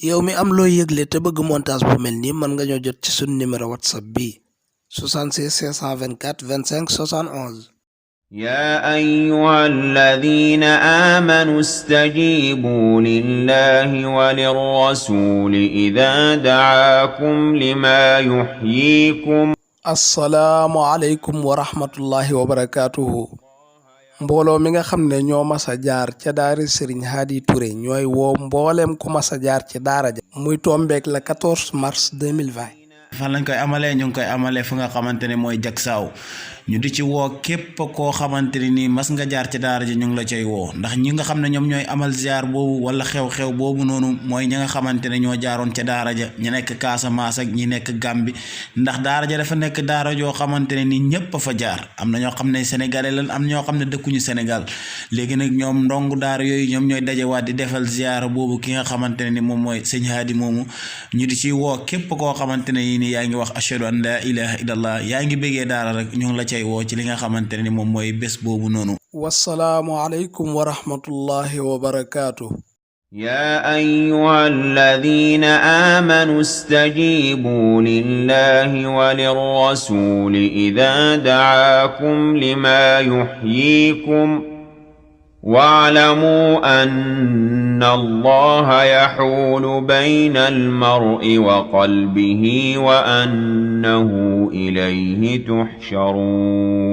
yow mi am loo yëgle te bëgg montage bu mel nii mën nga ñoo jot ci sunu numéro whatsapp bi 76 524 25 71. يا أيها الذين آمنوا استجيبوا لله وللرسول إذا دعاكم لما يحييكم. asalaamualeykum wa rahmatullahi wa barakaatuhu. mbooloo mi nga xam ne ñoo mas a jaar ca daara Serigne Hady Touré ñooy woo mbooleem ku mas a jaar ci daara ja muy tombeek la 14 mars 2020. fan lañ koy amalee ñu ngi koy amalee fu nga xamante ne mooy Jaksaaw ñu di ci woo képp koo xamante ne nii mas nga jaar ci daara ji ñu ngi la cay woo ndax ñi nga xam ne ñoom ñooy amal ziar boobu wala xew-xew boobu noonu mooy ñi nga xamante ne ñoo jaaroon ca daara ja ñi nekk Casamance ak ñi nekk Gàmbi ndax daara ja dafa nekk daara joo xamante ne nii ñëpp a fa jaar am na ñoo xam ne sénégalais lan am ñoo xam ne dëkkuñu Sénégal léegi nag ñoom ndongu daara yooyu ñoom ñooy dajewaat di defal ziar boobu ki nga xamante ne ni moom mooy sëñ Hady moomu ñu di ci woo képp koo xamante ne ni yaa ngi wax ashhadu an la ilaha illallah yaa ngi bëggee daara rek ñu ngi la cay woo ci li nga xamante ne ni moom mooy bés boobu noonu. wasalaamu aleykum wa rahmatullahi wa barakaatu. يا أيها الذين آمنوا استجيبوا لله وللرسول إذا دعاكم لما يحييكم واعلموا أن الله يحول بين المرء وقلبه وأنه إليه تحشرون.